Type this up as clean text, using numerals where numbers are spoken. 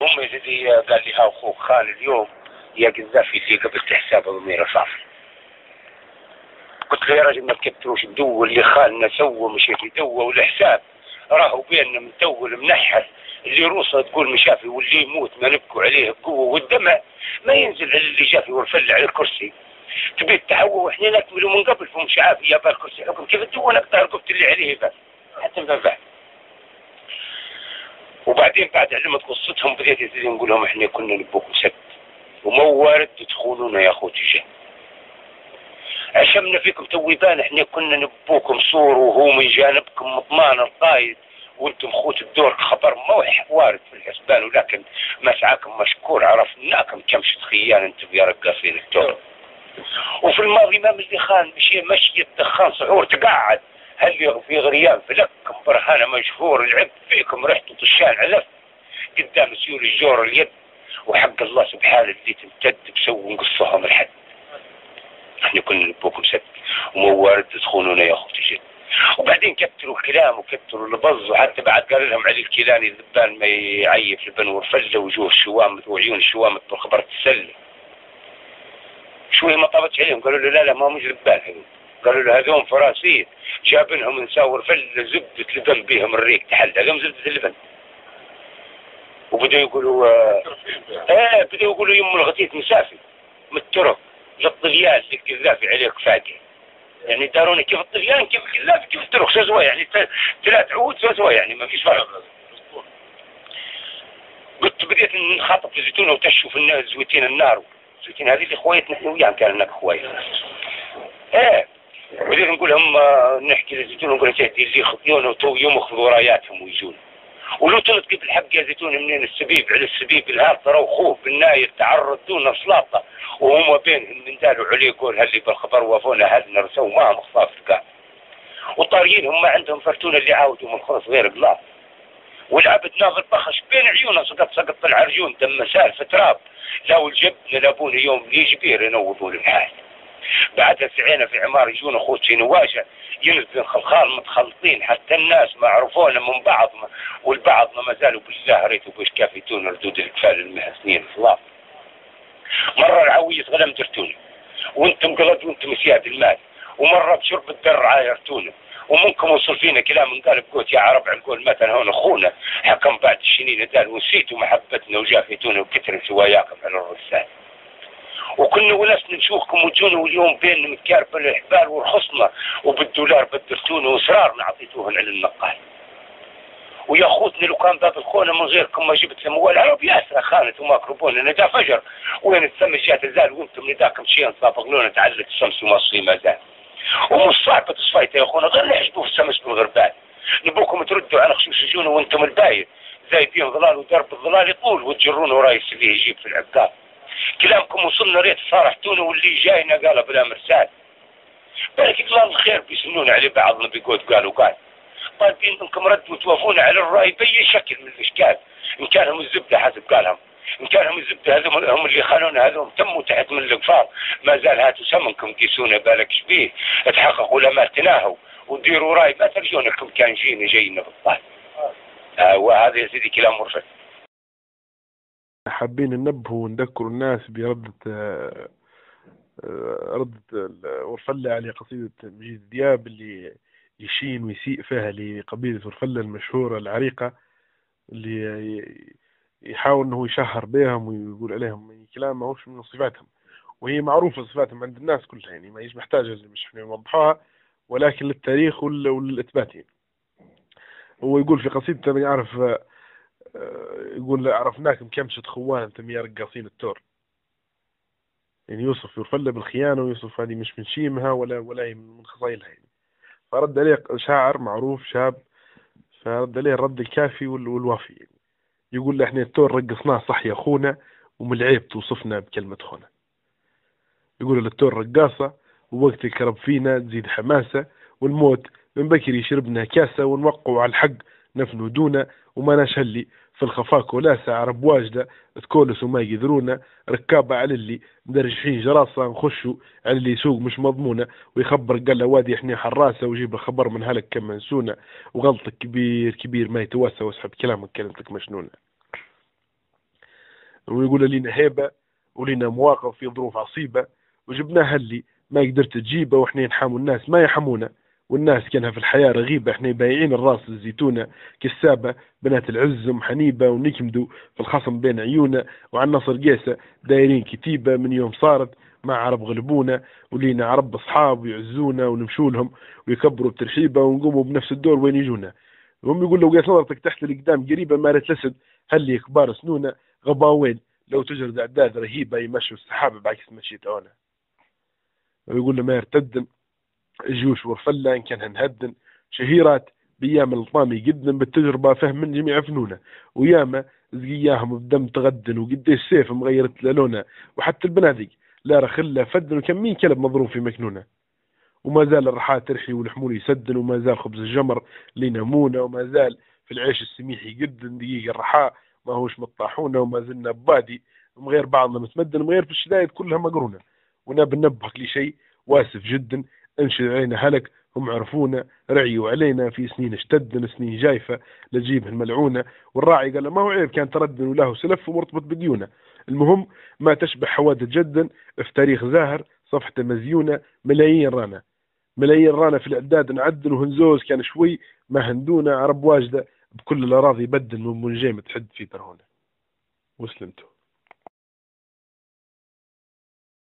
المهم يا سيدي قال لي ها اخوك خالد اليوم يا قذافي اللي قبلت حسابه ضميره صافي. قلت له يا راجل ما تكتروش بدو اللي خالنا سوى مشيت يدوى والحساب راهو بيننا من تو المنحل اللي روسه تقول مشافي واللي يموت ما نبكوا عليه بقوه والدمع ما ينزل على اللي جافي ورفل على الكرسي. تبي التحول واحنا نكملوا من قبل فمش عارف يا بالكرسي حكم كيف تدو نقطع رقبت اللي عليه بس حتى ما بعد. وبعدين بعد علمت قصتهم بديت نقول لهم احنا كنا نبوكم سد ومو وارد تدخلونا يا اخوتي شيء. عشمنا فيكم تويبان احنا كنا نبوكم صور وهو من جانبكم مطمان القايد وانتم خوت الدور خبر موح وارد في الحسبان ولكن مسعاكم مشكور عرفناكم كمش خيان انتم يا رقاصين الدور. وفي الماضي ما ملي خان مشي الدخان صعور تقعد هل في غريان فلكم برهانه مشهور العب فيكم رحتوا طشان علف قدام سيول الجور اليد وحق الله سبحانه اللي تمتد بسووا نقصهم الحد. احنا كنا نبوكم سد ومو وارد تدخلونا يا اخوتي جد. وبعدين كتروا الكلام وكتروا البظ وحتى بعد قال لهم علي الكيلاني الذبان ما يعيف لبنور فله وجوه الشوامت وعيون الشوامت بالخبر تسلم. شوي ما طابتش عليهم قالوا له لا ما مش ذبان هذول. قالوا له هذول فراسيين جابنهم نساور فله زبدة لبن بيهم الريق تحل هذول زبدة اللبن. وبدأوا يقولوا بدأوا يقولوا يم الغتيت مسافي من الترك للطليان اللي القذافي عليك فاقع. يعني داروني كيف الطليان كيف القذافي كيف الترك سوا يعني 3 عود سوا يعني ما فيش فرق. قلت بديت نخاطب في الزيتون وتشوف الناس زويتين النار زويتين هذه اللي خويتنا احنا وياهم كان هناك خويت. بديت نقول لهم نحكي للزيتون ونقول تهدي اللي خطيون وتو يوم ياخذوا راياتهم ويجون. ولو تنطقي بالحق يا زيتون منين السبيب على السبيب الهار ترى خوف بالناير تعرض دون سلاطه وهم بينهم من داروا عليه يقول هل بالخبر وافونا هل نرسوا معهم خصاص كان. وطاريين هم ما عندهم فرتونه اللي عاودوا من خلص غير بلاط. والعبد ناظر بخش بين عيونه سقط العرجون دم مسال في تراب. لو الجبن لابون يوم لي جبير ينوضوا الحال. بعدها سعينا في عمار يجون اخوتي نواجه ينزل خلخال متخلطين حتى الناس ما عرفونا من بعض والبعض ما زالوا بالله ريتوا بوش كافتون ردود الكفال المحسنين خلاص. مرة العويس غلم درتوني وانتم قلد وانتم سياد المال ومرة بشرب الدر عايرتونا ومنكم وصل فينا كلام من قالب قوت يا عرب عنقول مثلا هون اخونا حكم بعد الشنين دال ونسيتوا محبتنا وجافتونا وكتر سواياكم على الرسال. وكنا وناس نشوفكم وجونا واليوم بين متكارب الحبال ورخصنا وبالدولار بدلتونا واسرار عطيتوهن على النقال. ويا خوتنا لو كان باب الخونه من غيركم ما جبت لهم ولا العرب ياسر خانت وما قربونا ندى فجر وين السم جات زال وانتم نداكم شيئا صافقلونا تعلق الشمس ومصري ما زال. ومش صعبه تصفيت يا اخونا غير نحجبوا في الشمس بالغربال. نبوكم تردوا على خشوش الجونه وانتم الباير زايدين ظلال ودرب الظلال يطول وتجرون وراي سبيه يجيب في العقاب. كلامكم وصلنا ريت صارحتونا واللي جاينا قال بلا مرسال. بالك الله الخير بيسنون عليه بعضنا بيقول قالوا قال. طالبين منكم رد وتوافون على الرأي بأي شكل من الإشكال. إن كانهم الزبدة حسب قالهم إن كانهم الزبدة هذول هم اللي خانونا هذول تموا تحت من القفار ما زال هاتوا سمنكم قيسونا بالك شبيه تحققوا لما تناهوا وديروا رأي ما ترجونكم كان جاينا بالطال. وهذا يا سيدي كلام مرفق. حابين ننبهوا ونذكروا الناس بردة ورفلة على قصيدة مجيد دياب اللي يشين ويسيء فيها لقبيلة ورفلة المشهورة العريقة اللي يحاول انه يشهر بهم ويقول عليهم كلام ما هوش من صفاتهم وهي معروفة صفاتهم عند الناس كلها يعني ما هيش محتاجة مش نوضحوها ولكن للتاريخ وللإثبات. هو يقول في قصيدته من يعرف يقول عرفناكم كمشة خوان انتم يا رقاصين التور. يعني يوصف ورفلة بالخيانة ويوصف هذه مش من شيمها ولا من خصائلها يعني. فرد عليه شاعر معروف شاب فرد عليه الرد الكافي والوافي يعني. يقول له احنا التور رقصناه صح يا اخونا ومن العيب توصفنا بكلمة خونا. يقول للتور رقاصة ووقت الكرب فينا تزيد حماسة والموت من بكر يشربنا كاسة ونوقعوا على الحق نفنوا دونا وما نشهلي في الخفاك ولاسة عرب واجدة تكولس وما يقدرونا ركابة على اللي مدرجحين جراسة نخشوا على اللي يسوق مش مضمونة ويخبر قال له وادي احنا حراسة ويجيب الخبر من هلك كم منسونة وغلطك كبير كبير ما يتواسى واسحب كلامك كلمتك مشنونة. ويقول لنا هيبة ولينا مواقف في ظروف عصيبة وجبناها اللي ما قدرت تجيبه، وإحنا نحاموا الناس ما يحمونا، والناس كانها في الحياة رغيبة، إحنا بايعين الراس الزيتونة كسابة بنات العزم حنيبة ونكمدوا في الخصم بين عيونا، وعن نصر قيسة دايرين كتيبة من يوم صارت ما عرب غلبونا، ولينا عرب أصحاب ويعزونا ونمشوا لهم ويكبروا بترحيبة ونقوموا بنفس الدور وين يجونا. هم يقول لو قيس نظرتك تحت القدام قريبة ما رتلسد هل كبار سنونا غباوين لو تجرد أعداد رهيبة يمشوا السحابة بعكس مشيت أنا. ويقول له ما يرتدن الجيوش ورفلة إن كان هنهدن شهيرات بيام الطامي جدا بالتجربة فهم من جميع فنونه، وياما زقياهم بدم تغدن وقديش سيف مغيرت لونه، وحتى البنادق لا رخلة فدن وكمين كلب مضروب في مكنونه، وما زال الرحاة ترحي والحمول يسدن، وما زال خبز الجمر لينامونه، وما زال في العيش السميح يقدن دقيق الرحاء ما هوش مطاحونه، وما زلنا ببادي من غير بعضنا متمدن من غير في الشدايد كلها مقرونه، ونبي ننبهك لشيء واسف جدا انشد علينا هلك هم عرفونا رعيوا علينا في سنين اشتدن سنين جايفة لجيبها الملعونة، والراعي قال ما هو عيب كان تردن وله سلف ومرتبط بديونه، المهم ما تشبه حوادث جدا في تاريخ زاهر صفحة مزيونة ملايين رانا في الإعداد نعدن، وهنزوز كان شوي ما هندونا عرب واجدة بكل الأراضي بدل من منجيم تحد في ترهونه. وسلمتوا.